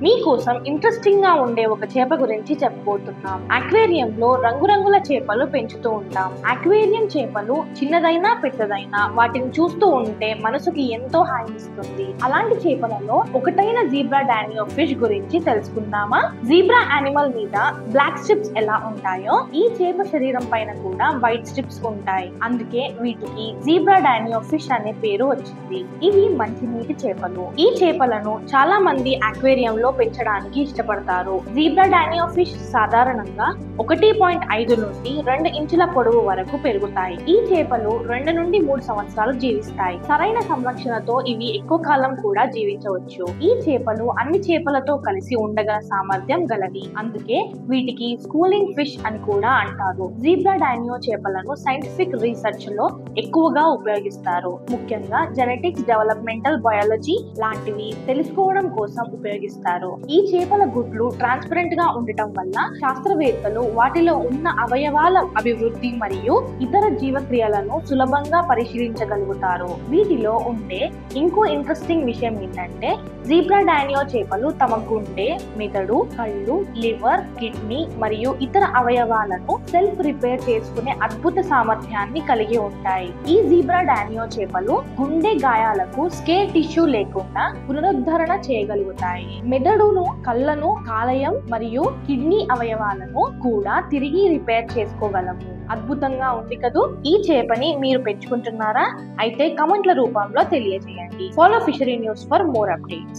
మీకోసం ఇంట్రెస్టింగ్ గా ఉండే ఒక చేప గురించి చెప్పబోతున్నాం. అక్వేరియం లో రంగురంగుల చేపలు పెంచుతూ ఉంటాం. అక్వేరియం చేపలు చిన్నదైనా పెద్దదైనా వాటిని చూస్తూ ఉంటే మనసుకి ఎంతో హాయినిస్తుంది. అలాంటి చేపలలో ఒకటైన జీబ్రా డానియో ఫిష్ గురించి తెలుసుకుందామా? జీబ్రా యానిమల్ మీద బ్లాక్ స్ట్రిప్స్ ఎలా ఉంటాయో ఈ చేప శరీరం పైన కూడా వైట్ స్ట్రిప్స్ ఉంటాయి. అందుకే వీటికి జీబ్రా డానియో ఫిష్ అనే పేరు వచ్చింది. ఇవి మంచినీటి చేపలు. ఈ చేపలను చాలా మంది అక్వేరియం లో పెంచడానికి ఇష్టపడతారు. జీబ్రా డానియో ఫిష్ సాధారణంగా 1.5 నుండి 2 ఇంచుల పొడవు వరకు పెరుగుతాయి. ఈ చేపలు 2 నుండి 3 సంవత్సరాలు జీవిస్తాయి. సరైన సంరక్షణతో ఇవి ఎక్కువ కాలం కూడా జీవించవచ్చు. ఈ చేపలు అన్ని చేపలతో కలిసి ఉండగల సామర్థ్యం గలవి. అందుకే వీటికి స్కూలింగ్ ఫిష్ అని కూడా అంటారు. జీబ్రా డానియో చేపలను సైంటిఫిక్ రీసెర్చ్ లో ఎక్కువగా ఉపయోగిస్తారు. ముఖ్యంగా జెనెటిక్స్, డెవలప్మెంటల్ బయాలజీ లాంటివి తెలుసుకోవడం కోసం ఉపయోగిస్తారు. ఈ చేపల గుడ్లు ట్రాన్స్పరెంట్ గా ఉండటం వల్ల శాస్త్రవేత్తలు వాటిలో ఉన్న అవయవాల అభివృద్ధి మరియు ఇతర జీవక్రియలను సులభంగా పరిశీలించగలుగుతారు. వీటిలో ఉండే ఇంకో ఇంట్రెస్టింగ్ విషయం ఏంటంటే జీబ్రా డానియో చేపలు తమ గుండె, మెదడు, కళ్ళు, లివర్, కిడ్నీ మరియు ఇతర అవయవాలను సెల్ఫ్ రిపేర్ చేసుకునే అద్భుత సామర్థ్యాన్ని కలిగి ఉంటాయి. ఈ జీబ్రా డానియో చేపలు గుండె గాయాలకు స్కేర్ టిష్యూ లేకుండా పునరుద్ధరణ చేయగలుగుతాయి. మెదడును, కళ్ళను, కాలేయం మరియు కిడ్నీ అవయవాలను కూడా తిరిగి రిపేర్ చేసుకోగలము. అద్భుతంగా ఉంది కదూ! ఈ చేపని మీరు పెంచుకుంటున్నారా? అయితే కమెంట్ల రూపంలో తెలియజేయండి. Follow fishery news for more updates.